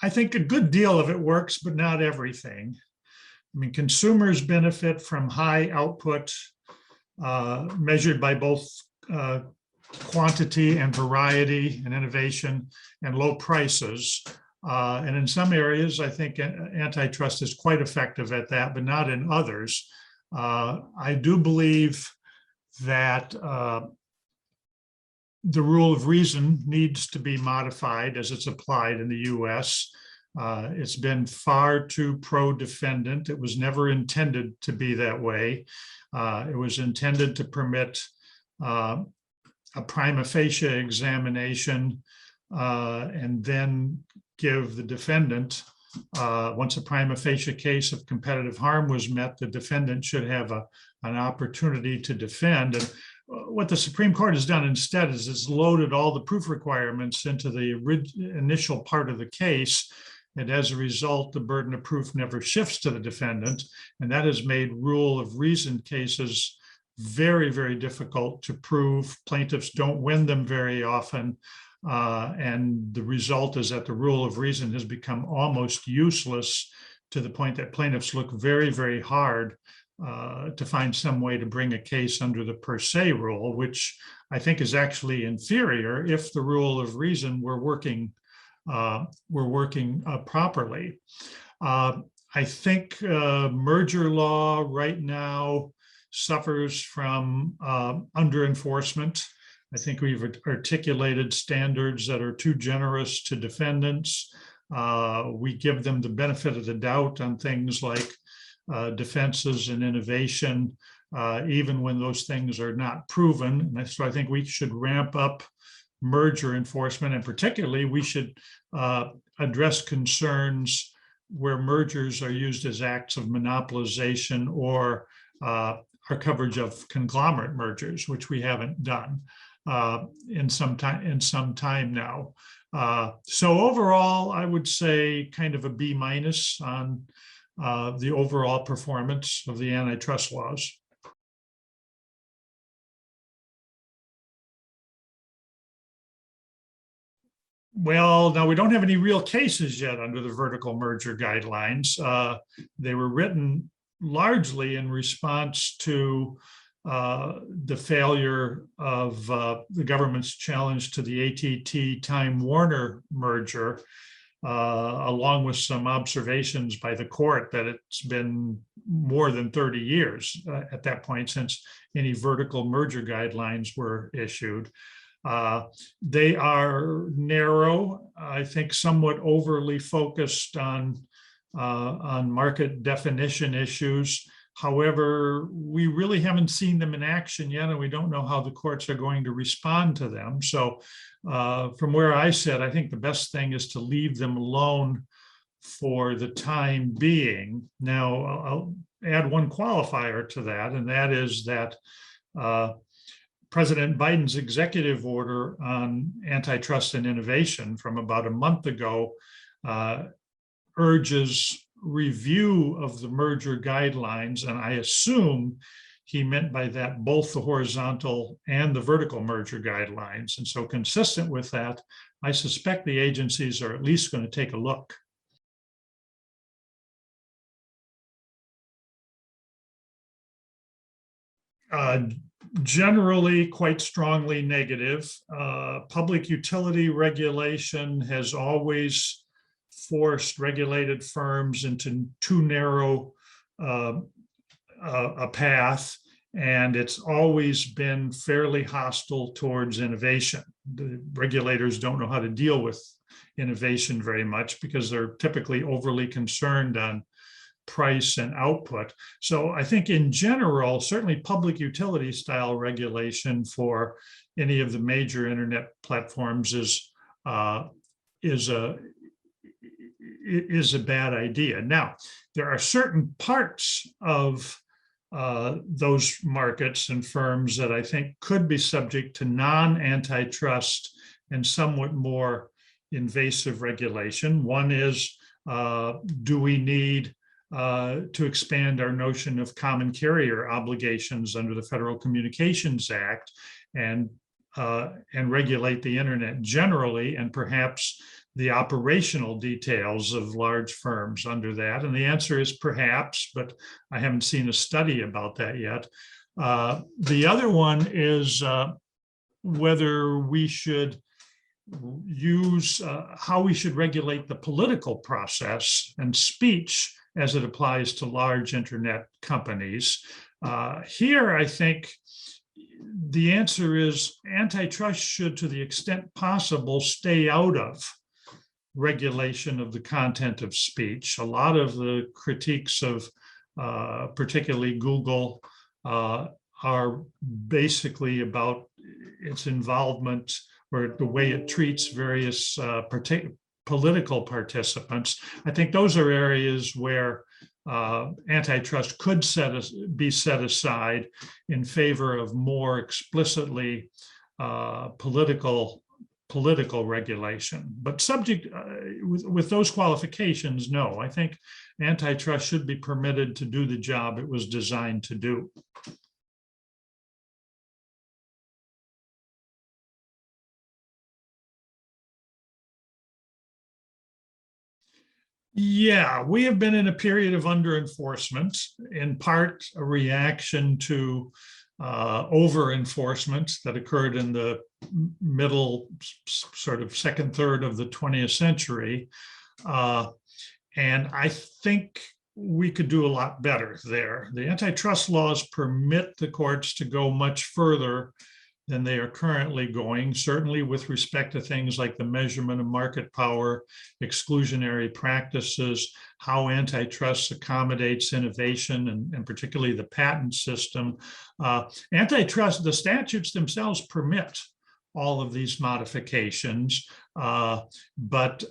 I think a good deal of it works, but not everything. I mean, consumers benefit from high output measured by both quantity and variety and innovation and low prices. And in some areas, I think antitrust is quite effective at that, but not in others. I do believe that the rule of reason needs to be modified as it's applied in the US. It's been far too pro-defendant. It was never intended to be that way. It was intended to permit a prima facie examination and then give the defendant, once a prima facie case of competitive harm was met, the defendant should have an opportunity to defend. And what the Supreme Court has done instead is it's loaded all the proof requirements into the initial part of the case. And as a result, the burden of proof never shifts to the defendant. And that has made rule of reason cases very, very difficult to prove. Plaintiffs don't win them very often. And the result is that the rule of reason has become almost useless, to the point that plaintiffs look very, very hard to find some way to bring a case under the per se rule, which I think is actually inferior if the rule of reason were working properly. I think merger law right now suffers from under enforcement. I think we've articulated standards that are too generous to defendants. We give them the benefit of the doubt on things like defenses and innovation, even when those things are not proven. And so I think we should ramp up merger enforcement, and particularly we should address concerns where mergers are used as acts of monopolization or our coverage of conglomerate mergers, which we haven't done in some time now. So overall, I would say kind of a B- on the overall performance of the antitrust laws. Well, now we don't have any real cases yet under the vertical merger guidelines. They were written largely in response to the failure of the government's challenge to the AT&T Time Warner merger, along with some observations by the court that it's been more than 30 years at that point since any vertical merger guidelines were issued. They are narrow, I think somewhat overly focused on market definition issues. However, we really haven't seen them in action yet, and we don't know how the courts are going to respond to them. So from where I sit, I think the best thing is to leave them alone for the time being. Now, I'll add one qualifier to that, and that is that President Biden's executive order on antitrust and innovation from about a month ago urges review of the merger guidelines, and I assume he meant by that both the horizontal and the vertical merger guidelines. And so consistent with that, I suspect the agencies are at least going to take a look. Generally quite strongly negative. Public utility regulation has always forced regulated firms into too narrow a path, and it's always been fairly hostile towards innovation. The regulators don't know how to deal with innovation very much because they're typically overly concerned on price and output. So I think in general, certainly public utility style regulation for any of the major internet platforms is a bad idea. Now, there are certain parts of those markets and firms that I think could be subject to non-antitrust and somewhat more invasive regulation. One is, do we need to expand our notion of common carrier obligations under the Federal Communications Act and regulate the internet generally, and perhaps the operational details of large firms under that? And the answer is perhaps, but I haven't seen a study about that yet. The other one is whether we should use how we should regulate the political process and speech as it applies to large internet companies. Here, I think the answer is antitrust should, to the extent possible, stay out of regulation of the content of speech. A lot of the critiques of particularly Google are basically about its involvement or the way it treats various political participants. I think those are areas where antitrust could be set aside in favor of more explicitly political regulation. But subject with those qualifications, no. I think antitrust should be permitted to do the job it was designed to do. Yeah, we have been in a period of under-enforcement, in part a reaction to over-enforcement that occurred in the middle, sort of second third of the 20th century. And I think we could do a lot better there. The antitrust laws permit the courts to go much further than they are currently going, certainly with respect to things like the measurement of market power, exclusionary practices, how antitrust accommodates innovation, and particularly the patent system. Antitrust, the statutes themselves permit all of these modifications, but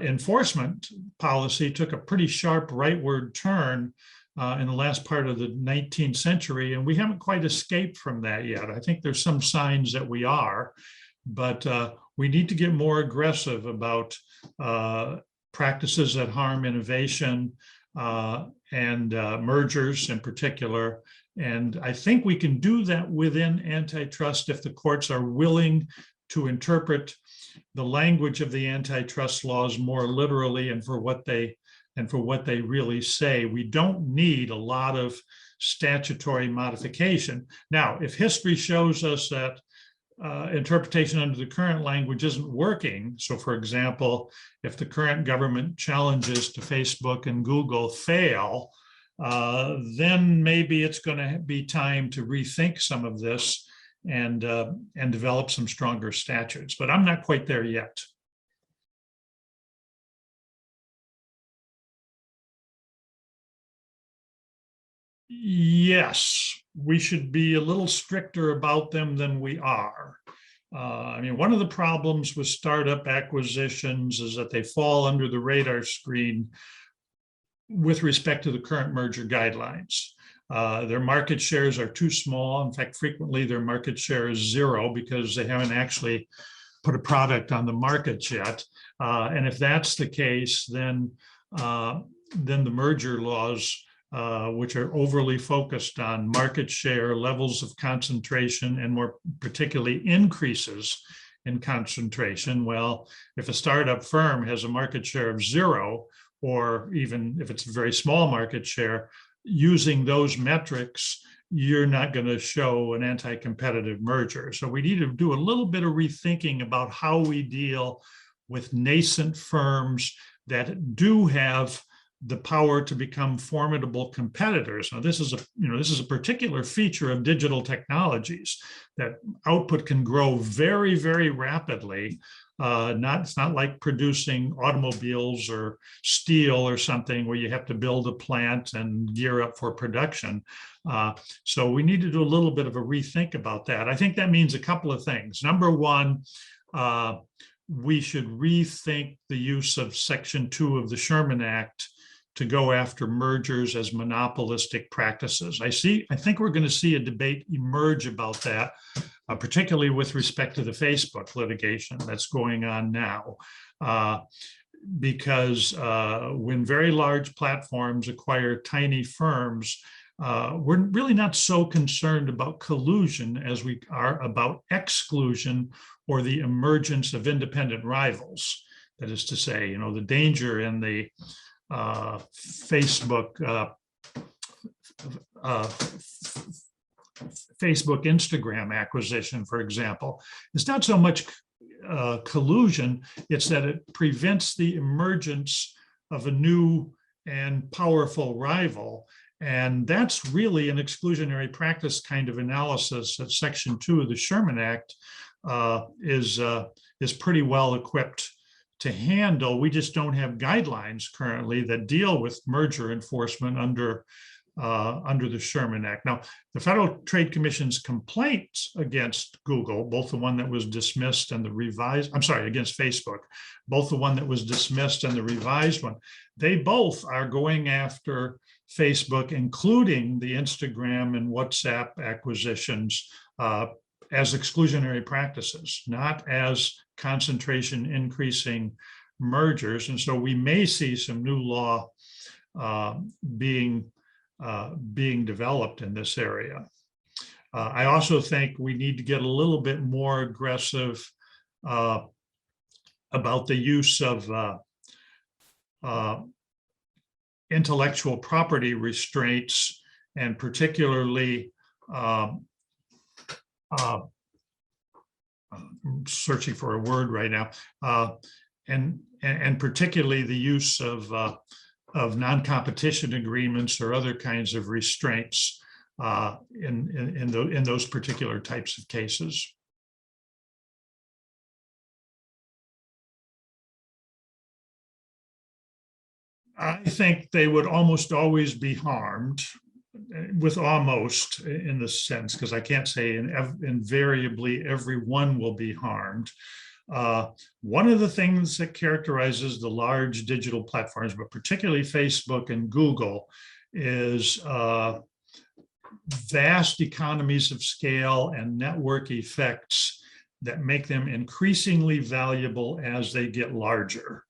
enforcement policy took a pretty sharp rightward turn in the last part of the 19th century, and we haven't quite escaped from that yet. I think there's some signs that we are, but we need to get more aggressive about practices that harm innovation and mergers in particular. And I think we can do that within antitrust if the courts are willing to interpret the language of the antitrust laws more literally and for what they really say. We don't need a lot of statutory modification. Now, if history shows us that interpretation under the current language isn't working, so for example, if the current government challenges to Facebook and Google fail, then maybe it's going to be time to rethink some of this and develop some stronger statutes. But I'm not quite there yet. Yes, we should be a little stricter about them than we are. I mean, one of the problems with startup acquisitions is that they fall under the radar screen with respect to the current merger guidelines. Their market shares are too small. In fact, frequently their market share is zero because they haven't actually put a product on the market yet. And if that's the case, then the merger laws, which are overly focused on market share, levels of concentration, and more particularly increases in concentration. Well, if a startup firm has a market share of zero, or even if it's a very small market share, using those metrics, you're not going to show an anti-competitive merger. So we need to do a little bit of rethinking about how we deal with nascent firms that do have the power to become formidable competitors. Now, this is a particular feature of digital technologies, that output can grow very, very rapidly. It's not like producing automobiles or steel or something where you have to build a plant and gear up for production. So we need to do a little bit of a rethink about that. I think that means a couple of things. Number one, we should rethink the use of Section 2 of the Sherman Act to go after mergers as monopolistic practices. I think we're going to see a debate emerge about that, particularly with respect to the Facebook litigation that's going on now. Because when very large platforms acquire tiny firms, we're really not so concerned about collusion as we are about exclusion or the emergence of independent rivals. That is to say, the danger in the Facebook Instagram acquisition, for example, it's not so much collusion, it's that it prevents the emergence of a new and powerful rival. And that's really an exclusionary practice kind of analysis that Section 2 of the Sherman Act is pretty well equipped to handle. We just don't have guidelines currently that deal with merger enforcement under the Sherman Act. Now, the Federal Trade Commission's complaints against Google, both the one that was dismissed and the revised, against Facebook, both the one that was dismissed and the revised one, they both are going after Facebook, including the Instagram and WhatsApp acquisitions, as exclusionary practices, not as concentration increasing mergers. And so we may see some new law being developed in this area. I also think we need to get a little bit more aggressive about the use of intellectual property restraints, and particularly I'm searching for a word right now, and particularly the use of non-competition agreements or other kinds of restraints in those particular types of cases. I think they would almost always be harmed, with almost in the sense, because I can't say invariably everyone will be harmed. One of the things that characterizes the large digital platforms, but particularly Facebook and Google, is vast economies of scale and network effects that make them increasingly valuable as they get larger.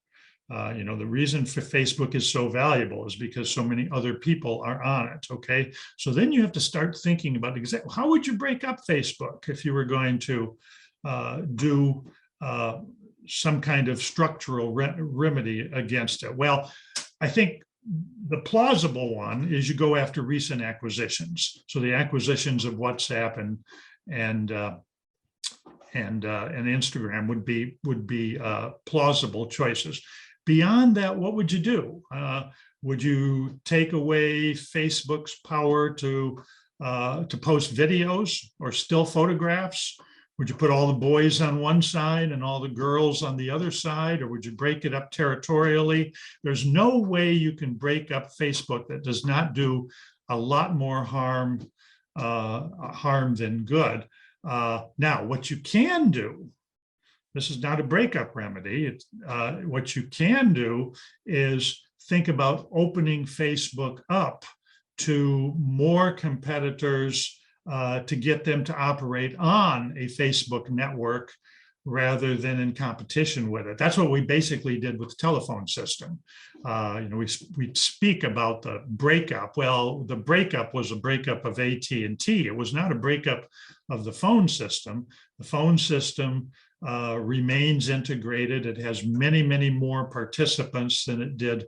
The reason for Facebook is so valuable is because so many other people are on it. Okay, so then you have to start thinking about how would you break up Facebook if you were going to do some kind of structural remedy against it. Well, I think the plausible one is you go after recent acquisitions. So the acquisitions of WhatsApp and Instagram would be plausible choices. Beyond that, what would you do? Would you take away Facebook's power to post videos or still photographs? Would you put all the boys on one side and all the girls on the other side, or would you break it up territorially? There's no way you can break up Facebook that does not do a lot more harm than good. Now, what you can do, this is not a breakup remedy. What you can do is think about opening Facebook up to more competitors to get them to operate on a Facebook network rather than in competition with it. That's what we basically did with the telephone system. We speak about the breakup. Well, the breakup was a breakup of AT&T. It was not a breakup of the phone system. The phone system remains integrated. It has many, many more participants than it did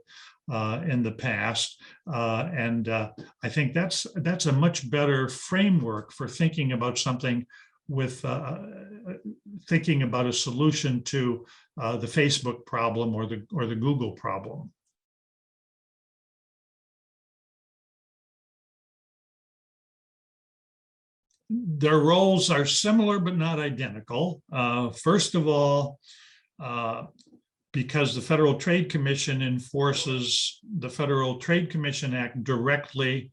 in the past. And I think that's a much better framework for thinking about something with thinking about a solution to the Facebook problem or the Google problem. Their roles are similar but not identical. First of all, because the Federal Trade Commission enforces the Federal Trade Commission Act directly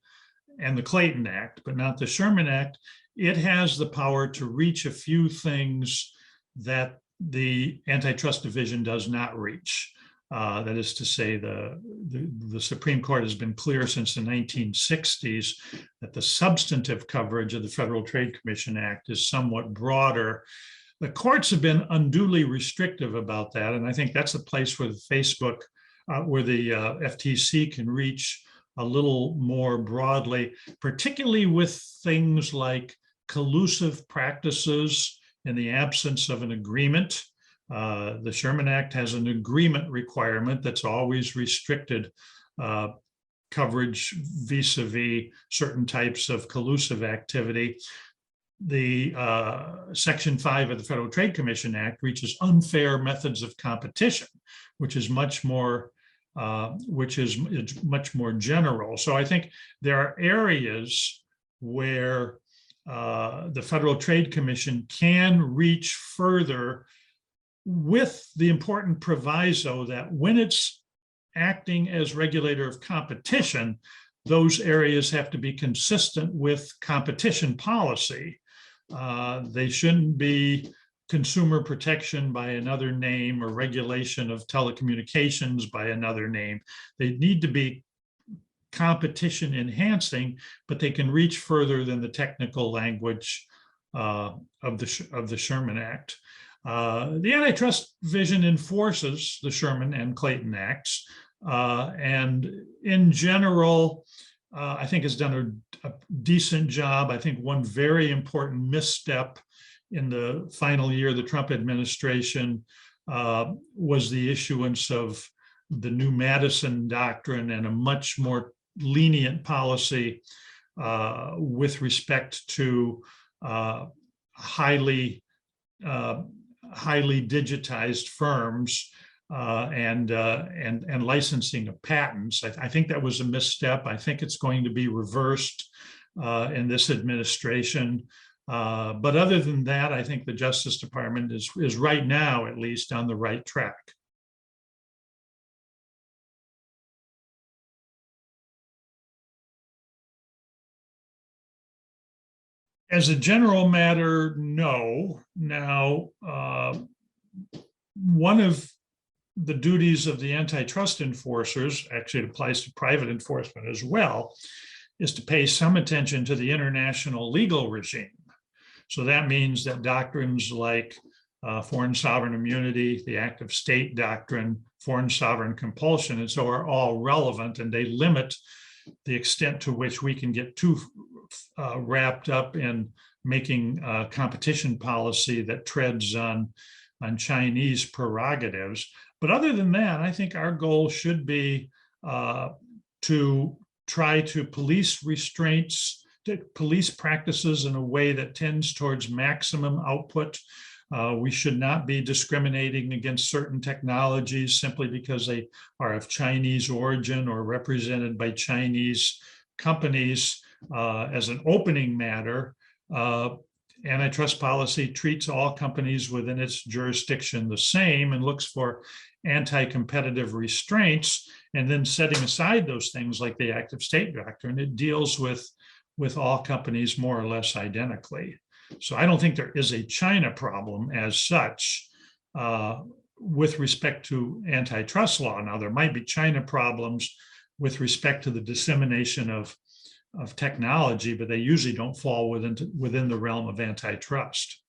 and the Clayton Act, but not the Sherman Act, it has the power to reach a few things that the Antitrust Division does not reach. That is to say, the Supreme Court has been clear since the 1960s that the substantive coverage of the Federal Trade Commission Act is somewhat broader. The courts have been unduly restrictive about that, and I think that's a place where Facebook, where the FTC can reach a little more broadly, particularly with things like collusive practices in the absence of an agreement The Sherman Act has an agreement requirement that's always restricted coverage vis-a-vis certain types of collusive activity. The Section 5 of the Federal Trade Commission Act reaches unfair methods of competition, which is much more general. So I think there are areas where the Federal Trade Commission can reach further, with the important proviso that when it's acting as regulator of competition, those areas have to be consistent with competition policy. They shouldn't be consumer protection by another name or regulation of telecommunications by another name. They need to be competition enhancing, but they can reach further than the technical language of the Sherman Act. The antitrust vision enforces the Sherman and Clayton Acts, and in general, I think has done a decent job. I think one very important misstep in the final year of the Trump administration was the issuance of the new Madison Doctrine and a much more lenient policy with respect to highly digitized firms and licensing of patents. I think that was a misstep. I think it's going to be reversed in this administration. But other than that, I think the Justice Department is right now, at least, on the right track. As a general matter, no. Now, one of the duties of the antitrust enforcers, actually it applies to private enforcement as well, is to pay some attention to the international legal regime. So that means that doctrines like foreign sovereign immunity, the active state doctrine, foreign sovereign compulsion, and so are all relevant, and they limit the extent to which we can get too wrapped up in making competition policy that treads on Chinese prerogatives. But other than that, I think our goal should be to try to police restraints, to police practices in a way that tends towards maximum output. We should not be discriminating against certain technologies simply because they are of Chinese origin or represented by Chinese companies. As an opening matter, antitrust policy treats all companies within its jurisdiction the same and looks for anti-competitive restraints, and then setting aside those things like the active state doctrine, it deals with all companies more or less identically. So I don't think there is a China problem as such with respect to antitrust law. Now, there might be China problems with respect to the dissemination of technology, but they usually don't fall within the realm of antitrust.